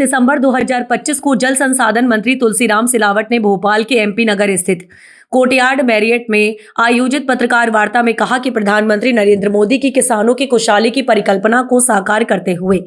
दिसंबर 2025 को जल संसाधन मंत्री तुलसीराम सिलावट ने भोपाल के एमपी नगर स्थित कोर्टयार्ड मैरियट में आयोजित पत्रकार वार्ता में कहा कि प्रधानमंत्री नरेंद्र मोदी की किसानों की खुशहाली की परिकल्पना को साकार करते हुए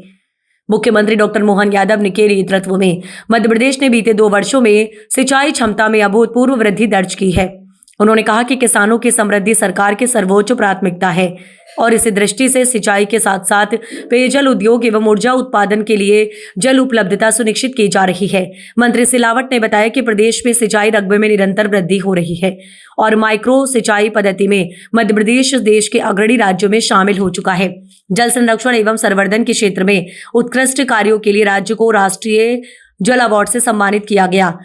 मुख्यमंत्री डॉक्टर मोहन यादव के नेतृत्व में मध्य प्रदेश ने बीते 2 वर्षों में सिंचाई क्षमता में अभूतपूर्व वृद्धि दर्ज की है। उन्होंने कहा कि किसानों की समृद्धि सरकार की सर्वोच्च प्राथमिकता है और इसी दृष्टि से सिंचाई के साथ साथ पेयजल उद्योग एवं ऊर्जा उत्पादन के लिए जल उपलब्धता सुनिश्चित की जा रही है। मंत्री सिलावट ने बताया कि प्रदेश में सिंचाई रकबे में निरंतर वृद्धि हो रही है और माइक्रो सिंचाई पद्धति में मध्य प्रदेश देश के अग्रणी राज्यों में शामिल हो चुका है। जल संरक्षण एवं संवर्धन के क्षेत्र में उत्कृष्ट कार्यों के लिए राज्य को राष्ट्रीय जल अवार्ड से सम्मानित किया गया।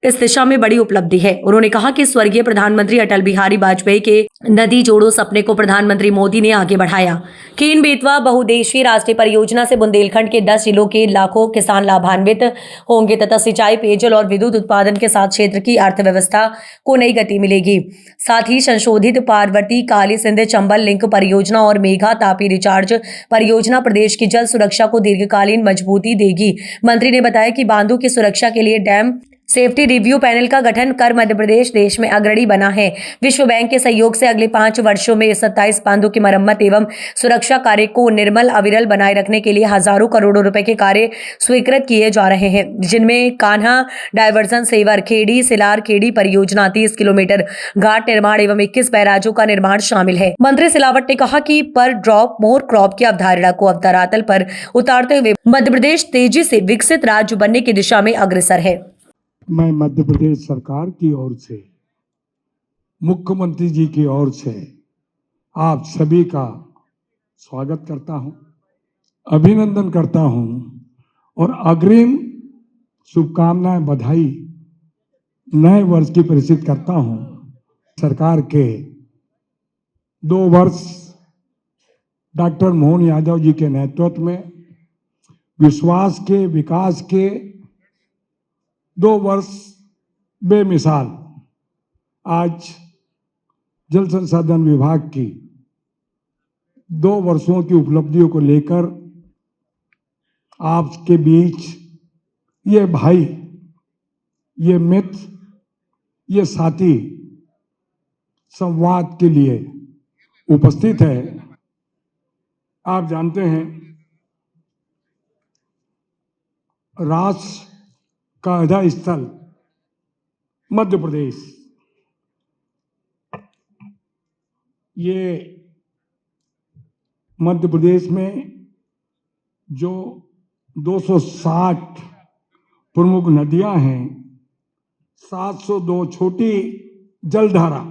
इस दिशा में बड़ी उपलब्धि है। उन्होंने कहा कि स्वर्गीय प्रधानमंत्री अटल बिहारी वाजपेयी के नदी जोड़ो सपने को प्रधानमंत्री मोदी ने आगे बढ़ाया। केन बेतवा बहुउद्देशीय राष्ट्रीय परियोजना से बुंदेलखंड के 10 जिलों के लाखों किसान लाभान्वित होंगे तथा सिंचाई, पेयजल और विद्युत उत्पादन के साथ क्षेत्र की अर्थव्यवस्था को नई गति मिलेगी। साथ ही संशोधित पार्वती काली सिंध चंबल लिंक परियोजना और मेघा तापी रिचार्ज परियोजना प्रदेश की जल सुरक्षा को दीर्घकालीन मजबूती देगी। मंत्री ने बताया कि बांधों की सुरक्षा के लिए डैम सेफ्टी रिव्यू पैनल का गठन कर मध्य प्रदेश देश में अग्रणी बना है। विश्व बैंक के सहयोग से अगले 5 वर्षों में 27 बांधों की मरम्मत एवं सुरक्षा कार्य को निर्मल अविरल बनाए रखने के लिए हजारों करोड़ों रुपए के कार्य स्वीकृत किए जा रहे हैं, जिनमें कान्हा डायवर्जन सेवर खेड़ी सिलार खेड़ी परियोजना 30 किलोमीटर घाट निर्माण एवं 21 बैराजों का निर्माण शामिल है। मंत्री सिलावट ने कहा कि पर ड्रॉप मोर क्रॉप की अवधारणा को अवतरातल पर उतारते हुए मध्य प्रदेश तेजी से विकसित राज्य बनने की दिशा में अग्रसर है। मैं मध्य प्रदेश सरकार की ओर से, मुख्यमंत्री जी की ओर से आप सभी का स्वागत करता हूं, अभिनंदन करता हूं और अग्रिम शुभकामनाएं, बधाई नए वर्ष की प्रेषित करता हूं। सरकार के 2 वर्ष डॉक्टर मोहन यादव जी के नेतृत्व में विश्वास के, विकास के 2 वर्ष बेमिसाल। आज जल संसाधन विभाग की 2 वर्षों की उपलब्धियों को लेकर आपके बीच ये भाई, ये मित्र, ये साथी संवाद के लिए उपस्थित है। आप जानते हैं, राष्ट्र का आधा स्थल मध्य प्रदेश, ये मध्य प्रदेश में जो 260 प्रमुख नदियां हैं, 702 छोटी जलधारा,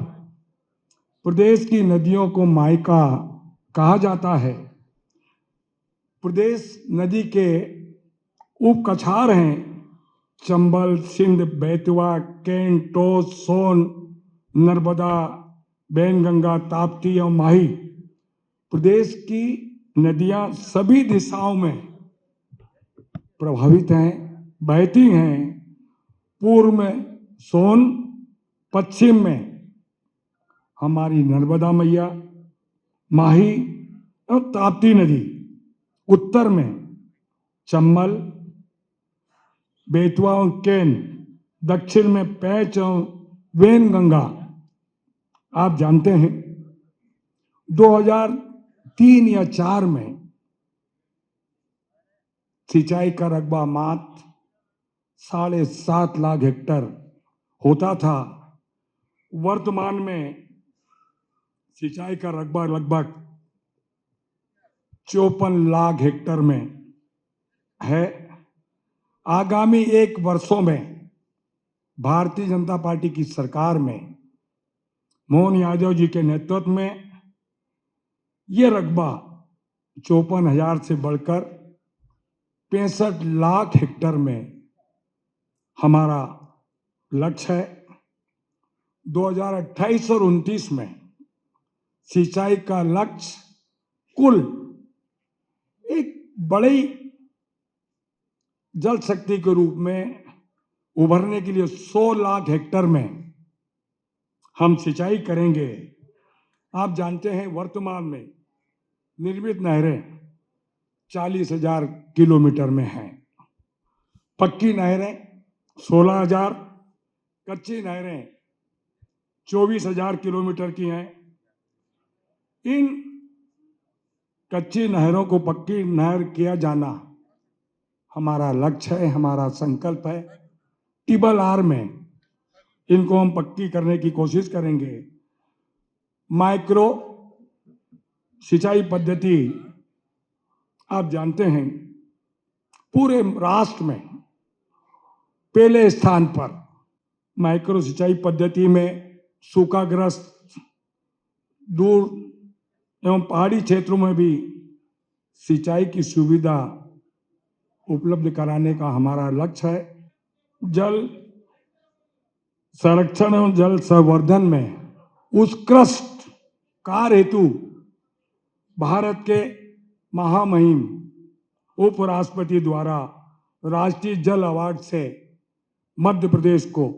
प्रदेश की नदियों को मायका कहा जाता है। प्रदेश नदी के उपकछार हैं चंबल, सिंध, बेतवा, केन, टोस, सोन, नर्मदा, बैनगंगा, ताप्ती और माही। प्रदेश की नदियां सभी दिशाओं में प्रभावित हैं, बहती हैं। पूर्व में सोन, पश्चिम में हमारी नर्मदा मैया, माही और ताप्ती नदी, उत्तर में चंबल, बेतवा और केन, दक्षिण में पैंच और वैनगंगा। आप जानते हैं 2003 या 4 में सिंचाई का रकबा मात्र 7.5 लाख हेक्टेयर होता था। वर्तमान में सिंचाई का रकबा लगभग 54 लाख हेक्टेयर में है। आगामी 1 वर्षों में भारतीय जनता पार्टी की सरकार में मोहन यादव जी के नेतृत्व में यह रकबा 54,000 से बढ़कर 65 लाख हेक्टेयर में हमारा लक्ष्य है। 2028 और 29 में सिंचाई का लक्ष्य कुल एक बड़ी जल शक्ति के रूप में उभरने के लिए 100 लाख हेक्टेयर में हम सिंचाई करेंगे। आप जानते हैं वर्तमान में निर्मित नहरें 40,000 किलोमीटर में हैं। पक्की नहरें 16,000, कच्ची नहरें 24,000 किलोमीटर की हैं। इन कच्ची नहरों को पक्की नहर किया जाना हमारा लक्ष्य है, हमारा संकल्प है। ट्रिपल आर में इनको हम पक्की करने की कोशिश करेंगे। माइक्रो सिंचाई पद्धति आप जानते हैं पूरे राष्ट्र में पहले स्थान पर। माइक्रो सिंचाई पद्धति में सूखाग्रस्त दूर एवं पहाड़ी क्षेत्रों में भी सिंचाई की सुविधा उपलब्ध कराने का हमारा लक्ष्य है। जल संरक्षण एवं जल संवर्धन में उत्कृष्ट कार्य हेतु भारत के महामहिम उपराष्ट्रपति द्वारा राष्ट्रीय जल अवार्ड से मध्य प्रदेश को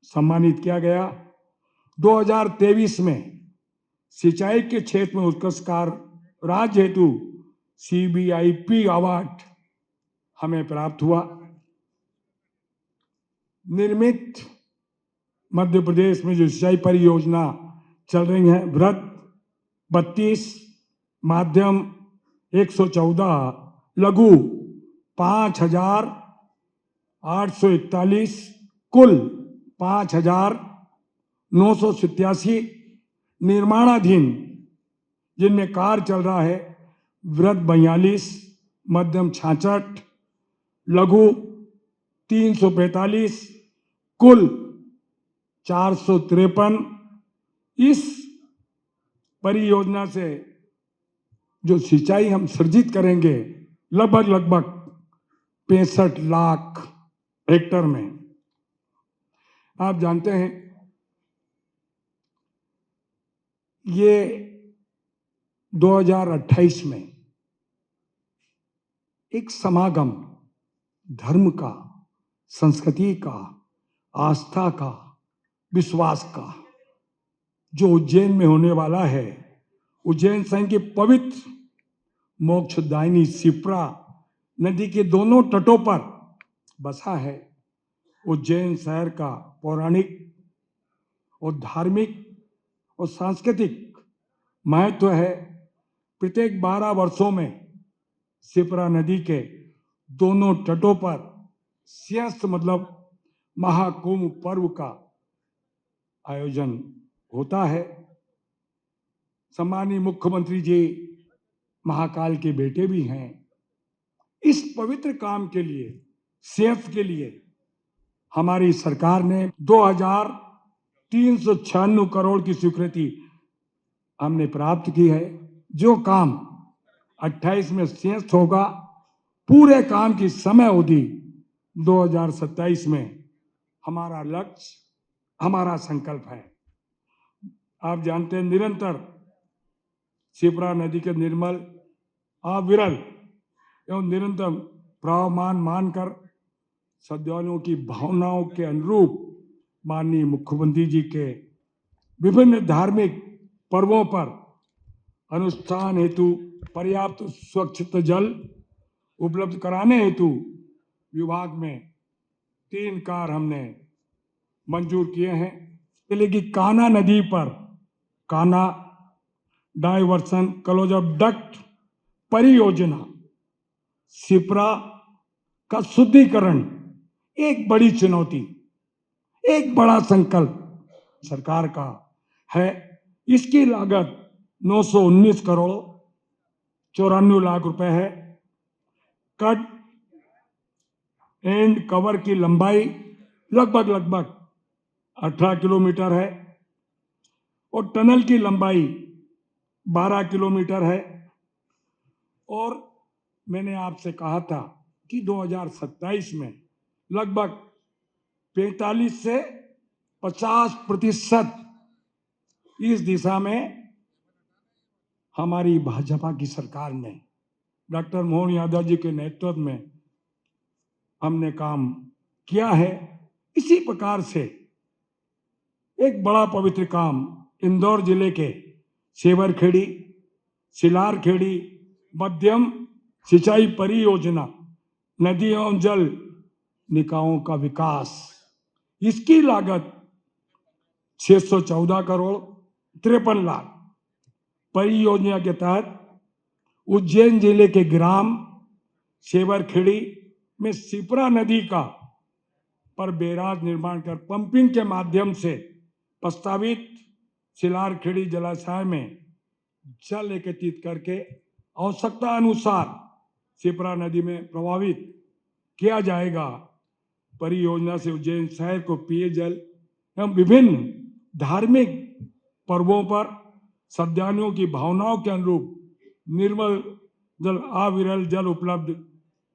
सम्मानित किया गया। 2023 में सिंचाई के क्षेत्र में उत्कृष्ट कार्य राज्य हेतु CBIP अवार्ड हमें प्राप्त हुआ। निर्मित मध्य प्रदेश में जो सिंचाई परियोजना चल रही है, वृहद 32, माध्यम 114, लघु 5,841, कुल 5,987 निर्माणाधीन, जिनमें कार्य चल रहा है वृहद 42, मध्यम 66, लघु 345, कुल 453। इस परियोजना से जो सिंचाई हम सृजित करेंगे लगभग 65 लाख हेक्टेयर में। आप जानते हैं ये 2028 में एक समागम धर्म का, संस्कृति का, आस्था का, विश्वास का जो उज्जैन में होने वाला है। उज्जैन शहर के पवित्र मोक्षदायिनी शिप्रा नदी के दोनों तटों पर बसा है। उज्जैन शहर का पौराणिक और धार्मिक और सांस्कृतिक महत्व है। प्रत्येक 12 वर्षों में शिप्रा नदी के दोनों तटों पर सिंहस्थ मतलब महाकुंभ पर्व का आयोजन होता है। सम्माननीय मुख्यमंत्री जी महाकाल के बेटे भी हैं। इस पवित्र काम के लिए, सिंहस्थ के लिए हमारी सरकार ने 2,396 करोड़ की स्वीकृति हमने प्राप्त की है। जो काम 28 में सिंहस्थ होगा, पूरे काम की समय अवधि 2027 में हमारा लक्ष्य, हमारा संकल्प है। आप जानते हैं निरंतर शिप्रा नदी के निर्मल, अविरल एवं निरंतर प्रवाहमान मानकर श्रद्धालुओं की भावनाओं के अनुरूप माननीय मुख्यमंत्री जी के विभिन्न धार्मिक पर्वों पर अनुष्ठान हेतु पर्याप्त स्वच्छ जल उपलब्ध कराने हेतु विभाग में 3 कार्य हमने मंजूर किए हैं। लेकिन कान्हा नदी पर कान्हा डाइवर्सन क्लोजर डक्ट परियोजना, शिप्रा का शुद्धिकरण एक बड़ी चुनौती, एक बड़ा संकल्प सरकार का है। इसकी लागत 919 करोड़ 94 लाख रुपए है। कट एंड कवर की लंबाई लगभग 18 किलोमीटर है और टनल की लंबाई 12 किलोमीटर है। और मैंने आपसे कहा था कि 2027 में लगभग 45 से 50% इस दिशा में हमारी भाजपा की सरकार ने डॉक्टर मोहन यादव जी के नेतृत्व में हमने काम किया है। इसी प्रकार से एक बड़ा पवित्र काम इंदौर जिले के सेवरखेड़ी, सिलारखेड़ी मध्यम सिंचाई परियोजना नदी एवं जल निकायों का विकास, इसकी लागत 614 करोड़ 53 लाख। परियोजना के तहत उज्जैन जिले के ग्राम सेवरखेड़ी में शिप्रा नदी का पर बैराज निर्माण कर पंपिंग के माध्यम से प्रस्तावित सिलारखेड़ी जलाशय में जल एकत्रित करके आवश्यकता अनुसार शिप्रा नदी में प्रभावित किया जाएगा। परियोजना से उज्जैन शहर को पेयजल एवं विभिन्न धार्मिक पर्वों पर श्रद्धालुओं की भावनाओं के अनुरूप निर्मल जल अविरल जल उपलब्ध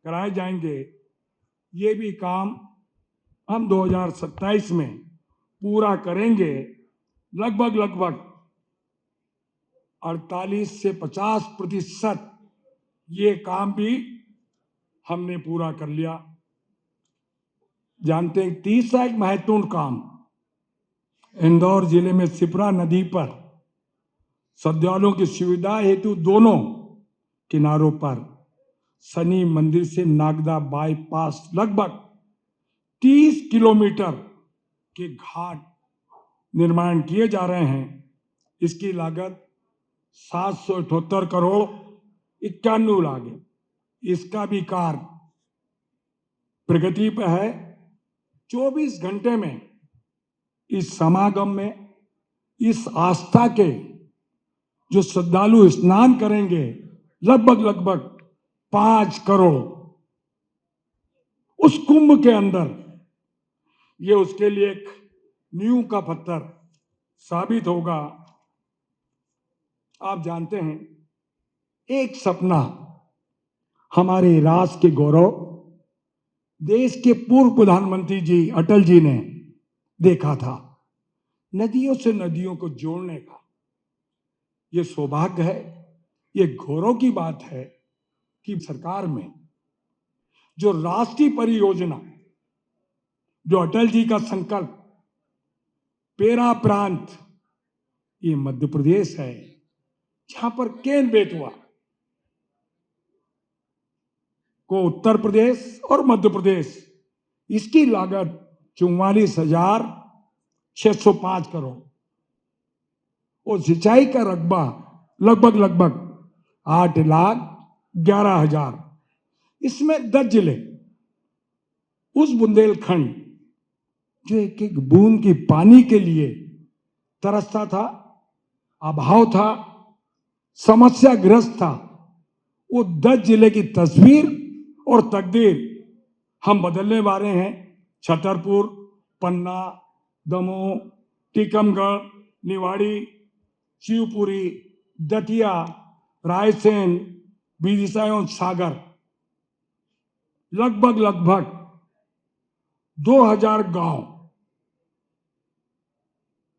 कराए जाएंगे। ये भी काम हम 2027 में पूरा करेंगे। लगभग 48 से 50% ये काम भी हमने पूरा कर लिया। जानते हैं, तीसरा एक महत्वपूर्ण काम इंदौर जिले में शिप्रा नदी पर श्रद्धालुओं की सुविधा हेतु दोनों किनारों पर शनि मंदिर से नागदा बाईपास लगभग 30 किलोमीटर के घाट निर्माण किए जा रहे हैं। इसकी लागत 778 करोड़ 91 लाख है। इसका भी कार्य प्रगति पर है। 24 घंटे में इस समागम में इस आस्था के जो श्रद्धालु स्नान करेंगे लगभग 5 करोड़ उस कुंभ के अंदर, ये उसके लिए एक नींव का पत्थर साबित होगा। आप जानते हैं, एक सपना हमारे राष्ट्र के गौरव देश के पूर्व प्रधानमंत्री जी अटल जी ने देखा था, नदियों से नदियों को जोड़ने का। ये सौभाग्य है, ये गौरव की बात है कि सरकार में जो राष्ट्रीय परियोजना, जो अटल जी का संकल्प, पेरा प्रांत, ये मध्य प्रदेश है, जहां पर केन बेतवा को उत्तर प्रदेश और मध्य प्रदेश, इसकी लागत 44,605 करोड़ और सिंचाई का रकबा लगभग 8,11,000। इसमें 10 जिले, उस बुंदेलखंड जो एक एक बूंद की पानी के लिए तरसता था, अभाव था, समस्याग्रस्त था, वो 10 जिले की तस्वीर और तकदीर हम बदलने वाले हैं। छतरपुर, पन्ना, दमोह, टीकमगढ़, निवाड़ी, शिवपुरी, दतिया, रायसेन, विदिशा एवं सागर, लगभग 2000 गांव।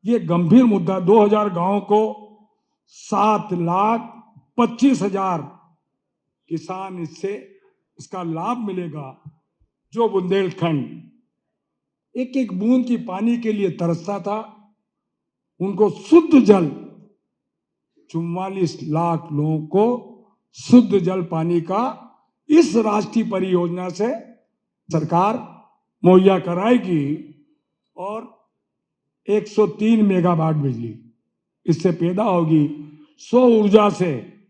ये गंभीर मुद्दा, 2000 गांवों को 7,25,000 किसान इसका लाभ मिलेगा। जो बुंदेलखंड एक एक बूंद की पानी के लिए तरसता था, उनको शुद्ध जल, 44 लाख लोगों को शुद्ध जल पानी का इस राष्ट्रीय परियोजना से सरकार मुहैया कराएगी। और 103 मेगावाट बिजली इससे पैदा होगी। सौर ऊर्जा से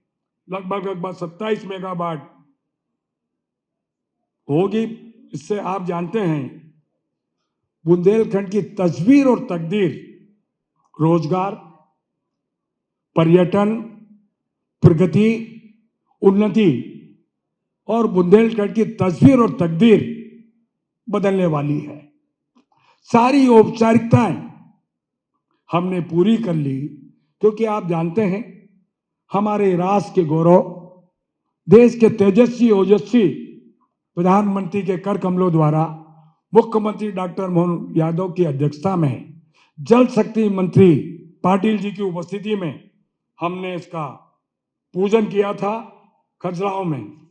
लगभग 27 मेगावाट होगी। इससे आप जानते हैं, बुंदेलखंड की तस्वीर और तकदीर, रोजगार, पर्यटन, प्रगति, उन्नति और बुंदेलखंड की तस्वीर और तकदीर बदलने वाली है। सारी औपचारिकताएं हमने पूरी कर ली, क्योंकि आप जानते हैं, हमारे राष्ट्र के गौरव, देश के तेजस्वी ओजस्वी प्रधानमंत्री के कर कमलों द्वारा मुख्यमंत्री डॉक्टर मोहन यादव की अध्यक्षता में जल शक्ति मंत्री पाटिल जी की उपस्थिति में हमने इसका पूजन किया था खजुराहो में।